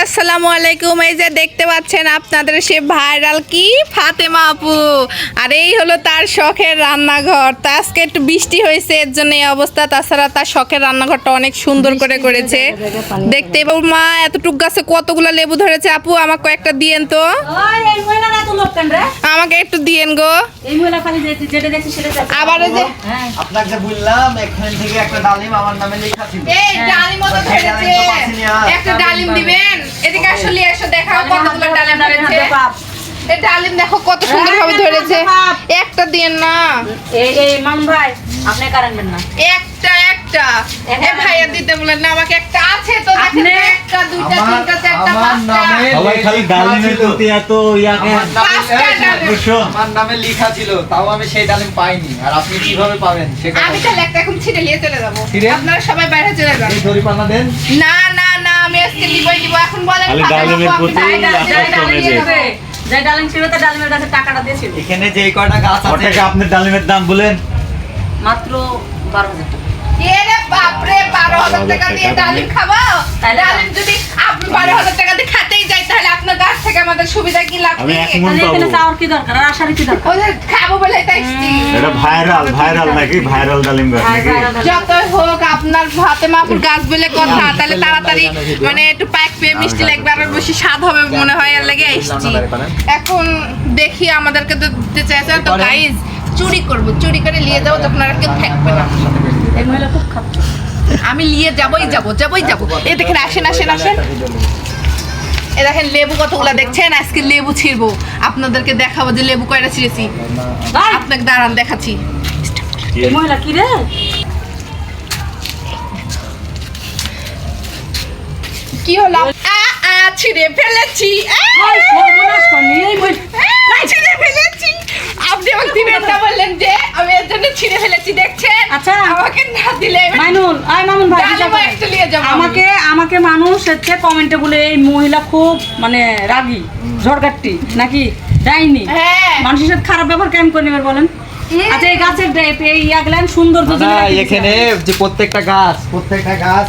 আসসালামু আলাইকুম। এই যে দেখতে পাচ্ছেন আপনাদের সে ভাইরাল কি ফাতেমা আপু, আর এই হলো তার শখের রান্নাঘর। তো আজকে একটু বৃষ্টি হয়েছে এর জন্য এই অবস্থা, তাছাড়া তার শখের রান্নাঘরটা অনেক সুন্দর করে করেছে। দেখতে পাবো মা এতটুক গাছে কতগুলো লেবু ধরেছে। আপু আমাকে একটা দিয়েন তো, আমাকে একটু দিয়েন গো। আবার এই যে আপনাকে বললাম এখান থেকে একটা ডালিম আমার নামে লেখা ছিল। এই ডালিমও তো ধরেছে, একটা ডালিম দিবেন। এদিকে আসলে এসে দেখাও কতগুলো ডালিম ধরেছে। এই ডালিম দেখো কত সুন্দর ভাবে ধরেছে। একটা দিয়েন না। এই মামুন ভাই আপনি কারেনবেন না। একটা এ ভাইয়া দিতে বলেন না, আমাকে একটা আছে তো দেখেন, একটা দুইটা তিনটা চারটা পাঁচটা। সবাই খালি ডালিমের প্রতি এত ইয়াকে আমার নামে লেখা ছিল, তাও আমি সেই ডালিম পাইনি। আর আপনি কিভাবে পাবেন সেটা আমি তাহলে একটা এখন ছিঁড়ে নিয়ে চলে যাবো। ছিঁড়ে? আপনারা সবাই বাইরে চলে যান। এই জরিমানা দেন। না না না, আমি আজকে নিবই নিব। এখন বলেন খালি ফাতেমা ডালিমের আপু, প্রতি আপনি যে ডালিম ছিল তার ডালিমের কাছে টাকাটা দিয়েছিল এখানে যেই কয়টা গাছ আছে ওটাকে আপনার ডালিমের দাম বলেন। মাত্র 12,000 টাকা। এরে বাপরে, 12,000 টাকা দিয়ে ডালিম খাবো? ডালিম যদি আপনি 12,000 টাকা দিয়ে খাতেই যাই, তাহলে আপনার গাছ থেকে আমাদের সুবিধা কি লাভ আমি কি? এক মন তাহলে এখানে পাবো। চাওয়ার কি দরকার আর আসার কি দরকার? ওই যে খাবো বলে তাই এসছি। এটা ভাইরাল নাকি? ভাইরাল ডালিম গাছ নাকি? যতই হোক আপনার ফাতেমা আপুর গাছ বলে কথা, তাহলে তাড়াতাড়ি মানে একটু পাক পেয়ে মিষ্টি লাগবে, আরো বেশি স্বাদ হবে মনে হয়, এর লেগে এসছি। এখন দেখি আমাদেরকে তো দিতে চাইছে, তো গাইস চুরি করব, চুরি করে নিয়ে যাবো, তখন আর কেউ থাকবে না। এই মহিলা খুব খাচ্ছে। আমি নিয়ে যাবই যাব। এই দেখেন, আসেন। এ দেখেন লেবু কতগুলা দেখছেন। আজকে লেবু ছিড়বো, আপনাদেরকে দেখাবো যে লেবু কয়টা ছিঁড়েছি। আপনাকে দাঁড়ান দেখাচ্ছি। এই মহিলা কি রে? কি হলো? ছিঁড়ে ফেলেছি। ওই সর্বনাশ করনি এই মহিলা। ছিঁড়ে ফেলেছি। আপনি আমাকে দিবেন না বললেন যে, আমি এর জন্য ছিঁড়ে ফেলেছি। দেখছেন? আচ্ছা। আমাকে না দিলে মামুন ভাই ডালিমও একটু নিয়ে যাবো। আমাকে মানুষ হচ্ছে কমেন্টে বলে এই মহিলা খুব মানে রাগী ঝড়কাট্টি নাকি ডাইনি। হ্যাঁ। মানুষের সাথে খারাপ ব্যবহার কেমন করে নেবেন বলেন? আচ্ছা এই গাছের এই ইয়াগুলান সৌন্দর্য না, এখানে যে প্রত্যেকটা গাছ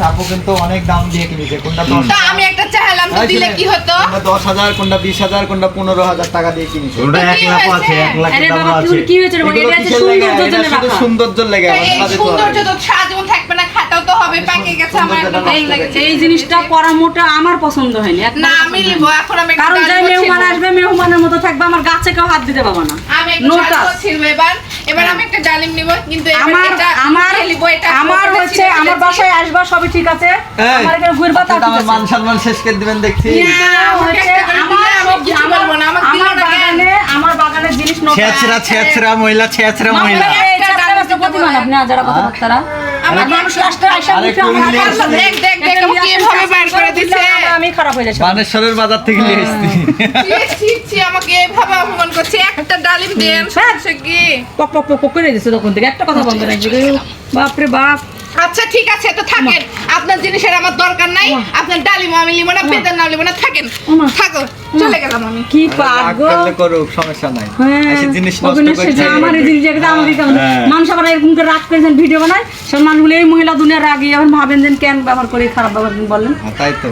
আপু কিন্তু অনেক দাম দিয়ে কিনেছে। কোনটা 10 তা আমি একটা চাইলাম তো দিলে কি হতো? কোনটা 10,000, কোনটা 20,000, কোনটা 15,000 টাকা দিয়ে কিনেছে। ওটা 1 লাখ আছে, 1 লাখ আরে দাম বাবা আছে। কি হয়েছে রে? এগুলো এটা কিসের সৌন্দর্যের লেগে? এটা জন্য শুধু রাখা। সৌন্দর্যের লেগে, তো আবার এই সাজে তো সৌন্দর্য হবে। তো সারাজীবন থাকবে না, খাটাও তো হবে। পাকে গেছে আমার একটা ভালো লাগে। এই জিনিসটা করা মোটা আমার পছন্দ হয়নি একদম না পছন্দ আমি হয়নি। নিব। এখন আমি একটা কারণ যে ডালিমও মেহমান ছিঁড়বো। আসবে মেহমানের মতো থাকবে, আমার গাছে কেউ হাত দিতে পারবে না। আমি একটা নোটা। ডালিমও ছিঁড়বো এবার আমি একটা ডালিম নিব, কিন্তু এবার এটা আমার নিব, এটা আমার পুরোটা হচ্ছে ছিঁড়ে আমার ফেলেছি। বাসায় আসবা সবই ঠিক আছে, এই, আমার এখানে ঘুরবা আপনি তাও তো ঠিক আমার আছে। মান সম্মান শেষ করে দিবেন দেখছি। না, আমাকে একটা করে দিলে আমি কিছু বলবো না, আমাকে দিল না কেন? আমার বাগানের জিনিস নষ্ট। ছেঁচড়া মহিলা। এই চারটা বাজতে প্রতিমান আপনি আজারা কথাবার্তারা। আমার মানুষ লাস্টে আইসা আরে মুখে আমার কইলে- হাত দিলে। দেখ আমি কিভাবে বের করে দিছে। আমি খারাপ হয়ে যাচ্ছি। বানেশ্বরের বাজার থেকে নিয়ে এসেছি। ছি, আমাকে এভাবে অপমান করছে। একটা ডালিম দেন সমস্যা কি? পক পক পক করে দিছে তখন থেকে একটা কথা বন্ধ রাখবি। বাপ রে বাপ। আচ্ছা ঠিক আছে, তো থাকেন। আপনার জিনিসের আমার দরকার নাই। আপনার ডালিমও আমি লিব না, বেদার নাও লিব না। থাকেন, থাকো, চলে গেলাম আমি। কি রাগ পাগল। করলে করুক, সমস্যা নাই। হ্যাঁ, এসে জিনিস নষ্ট অবিনাশ করছে। যে আমার এই জিনিস একটা আমাকে কেমন হ্যাঁ। মানুষ আবার এরকম করে রাগ করেছেন ভিডিও বানায়, সব মানুষগুলো এই মহিলা দুনিয়ার রাগি এখন ভাবেন যে কেন ব্যবহার করে খারাপ ব্যবহার বললেন। তাই তো